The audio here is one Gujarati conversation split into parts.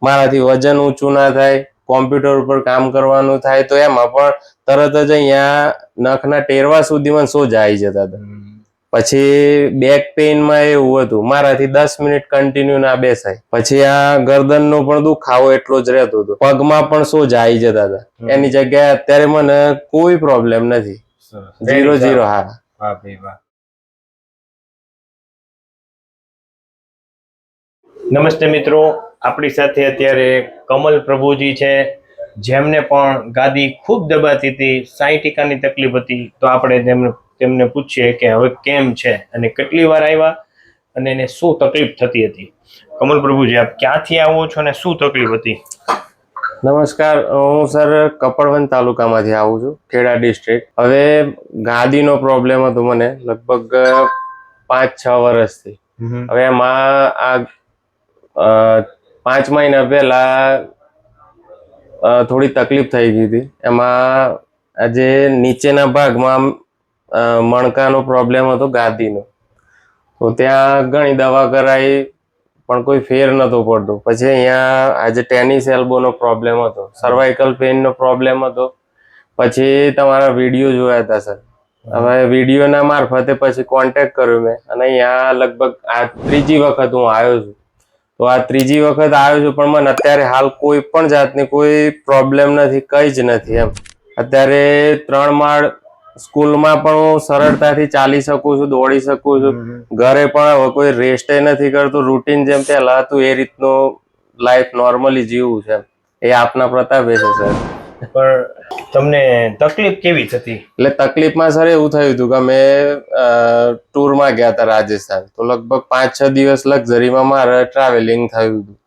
મારાથી વજન ઊંચું ના થાય, કોમ્પ્યુટર ઉપર કામ કરવાનું થાય તો એમાં પણ તરત જ અહીંયા નખના ટેરવા સુધી મને સોજા આવી જતા હતા. પછી બેક પેઇનમાં એવું હતું, મારાથી 10 મિનિટ કન્ટિન્યુ ના બેસાય. પછી આ ગરદનનો પણ દુખાવો એટલો જ રહેતો હતો, પગમાં પણ સોજા આવી જતા હતા. એની જગ્યાએ અત્યારે મને કોઈ પ્રોબ્લેમ નથી, 0-0. હા ભાઈ વાહ. નમસ્તે મિત્રો, આપણી સાથે અત્યારે કમલ પ્રભુજી છે, જેમને પણ ગાદી ખૂબ દબાતી હતી, સાયટિકાની તકલીફ હતી. તો આપણે તેમને પૂછીએ કે હવે કેમ છે અને કેટલી વાર આવ્યા અને એને શું તકલીફ થતી હતી. કમલ પ્રભુજી, આપ ક્યાંથી આવો છો અને શું તકલીફ હતી? નમસ્કાર, હું સર કપડવંજ તાલુકામાંથી આવું છું, ખેડા ડિસ્ટ્રિક્ટ. હવે ગાદીનો પ્રોબ્લેમ હતો મને લગભગ 5-6 વર્ષથી. હવે એમાં આ 5 મહિના પહેલા થોડી તકલીફ થઈ ગઈ હતી. એમાં આજે નીચેના ભાગમાં મણકાનો પ્રોબ્લેમ હતો, ગાદીનો. તો ત્યાં ઘણી દવા કરાવી પણ કોઈ ફેર નતો પડતો. પછી અહીંયા આજે ટેનિસ એલ્બોનો પ્રોબ્લેમ હતો, સર્વાઇકલ પેઇનનો પ્રોબ્લેમ હતો. પછી તમારા વિડીયો જોયા હતા સર. હવે વિડીયોના મારફતે પછી કોન્ટેક્ટ કર્યો મેં, અને અહીંયા લગભગ આ 3જી વખત હું આવ્યો છું. તો આ 3જી વખત આવ્યો છું, પણ મને અત્યારે હાલ કોઈ પણ જાતની કોઈ પ્રોબ્લેમ નથી, કઈ જ નથી એમ. અત્યારે 3 માળ સ્કૂલમાં પણ હું સરળતાથી ચાલી શકું છું, દોડી શકું છું. ઘરે પણ હવે કોઈ રેસ્ટ નથી કરતો, રૂટીન જેમ પહેલા હતું એ રીતનું લાઈફ નોર્મલી જીવું છે. એ આપના પ્રતાપે છે સર. પણ તમને તકલીફ કેવી થતી? એટલે તકલીફમાં સર એવું થયું હતું કે અમે ટૂરમાં ગયા હતા રાજસ્થાન. તો લગભગ 5-6 દિવસ લક્ઝરીમાં મારે ટ્રાવેલિંગ થયું હતું.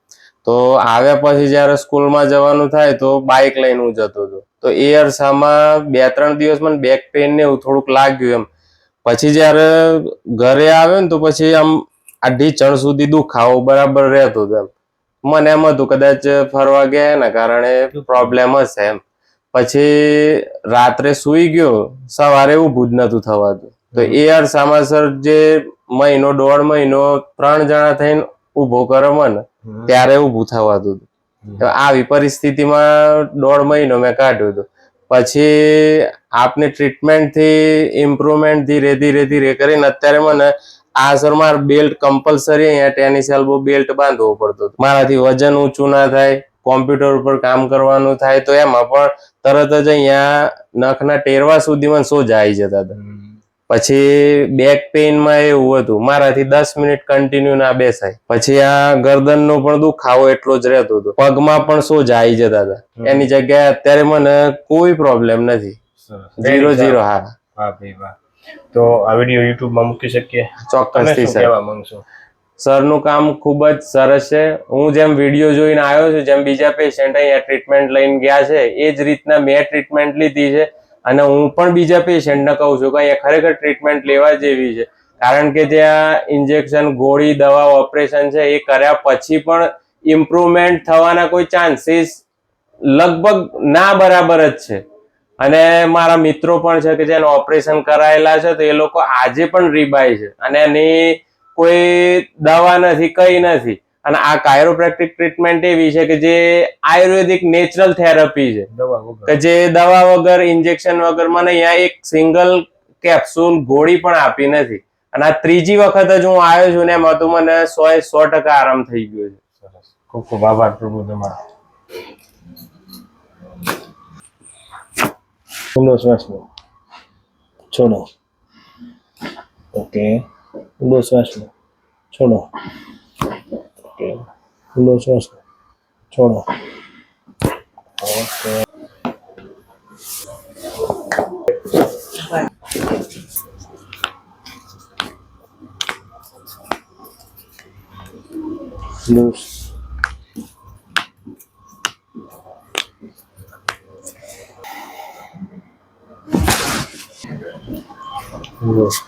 તો આવ્યા પછી જયારે સ્કૂલમાં જવાનું થાય તો બાઇક લઈને હું જતો હતો. તો એ અરસામાં 2-3 દિવસ મને બેક પેઇન ને એવું થોડુંક લાગ્યું એમ. પછી જયારે ઘરે આવ્યો ને તો પછી આમ આ ઢીચણ સુધી દુખાવો બરાબર રહેતો હતો એમ. મને એમ હતું કદાચ ફરવા ગયા એના કારણે પ્રોબ્લેમ હશે એમ. પછી રાત્રે સુઈ ગયો, સવારે ઊભું જ નતું થવાતું. તો એ અરસામાં સર જે 1.5 મહિનો 3 જણા થઈને ઊભો કરે મને, ત્યારે ઊભું થવાતું હતું. આવી પરિસ્થિતિમાં 1.5 મહિનો મેં કાઢ્યો હતો. પછી આપની ટ્રીટમેન્ટથી ઇમ્પ્રુવમેન્ટ ધીરે ધીરે કરીને અત્યારે મને આ સર મારે બેલ્ટ કમ્પલસરી અહીંયા ટેનિસ એલ્બો બેલ્ટ બાંધવો પડતો. મારાથી વજન ઊંચું ના થાય, કોમ્પ્યુટર ઉપર કામ કરવાનું થાય તો એમાં પણ તરત જ અહીંયા નખના ટેરવા સુધી મને સોજા આવી જતા હતા. પછી બેક પેઇનમાં એવું હતું, મારાથી 10 મિનિટ કન્ટિન્યુ ના બેસાય. પછી આ ગરદનનો પણ દુખાવો એટલો જ રહેતો હતો, પગમાં પણ સોજા આવી જતા હતા. એની જગ્યાએ અત્યારે મને કોઈ પ્રોબ્લેમ નથી, 0-0. હા ભાઈ વાહ. તો આ વિડીયો યુટ્યુબમાં મૂકી શકીએ? ચોક્કસથી સર. કહેવા માંગશો? સરનું કામ ખૂબ જ સરસ છે. હું જેમ વિડીયો જોઈને આવ્યો છું, જેમ બીજા પેશન્ટ અહીંયા ટ્રીટમેન્ટ લઈને ગયા છે, એ જ રીતના મેં ટ્રીટમેન્ટ લીધી છે. અને હું પણ બીજા પેશન્ટને કહું છું કે અહીંયા ખરેખર ટ્રીટમેન્ટ લેવા જેવી છે. કારણ કે ત્યાં ઇન્જેક્શન, ગોળી, દવા, ઓપરેશન છે એ કર્યા પછી પણ ઇમ્પ્રુવમેન્ટ થવાના કોઈ ચાન્સીસ લગભગ ના બરાબર જ છે. અને મારા મિત્રો પણ છે કે જેને ઓપરેશન કરાયેલા છે, તો એ લોકો આજે પણ રીબાય છે અને એની કોઈ દવા નથી, કઈ નથી. અને આ કાયરોપ્રેક્ટિક ટ્રીટમેન્ટ એવી છે કે જે આયુર્વેદિક નેચરલ થેરપી છે, કે જે દવા વગર, ઇન્જેક્શન વગર મને અહીંયા એક સિંગલ કેપ્સ્યુલ ગોળી પણ આપી નથી. અને આ 3જી વખત જ હું આવ્યો છું ને એમાં તો મને 100% આરામ થઈ ગયો છે. ખૂબ ખૂબ આભાર પ્રભુ તમારો. ઊંડો શ્વાસ લો, છોડો. ઓકે. ઊંડો શ્વાસ લો, છોડો. ઓકે. ઊંડો શ્વાસ લો, છોડો. ઓકે. લૂઝ. લૂઝ.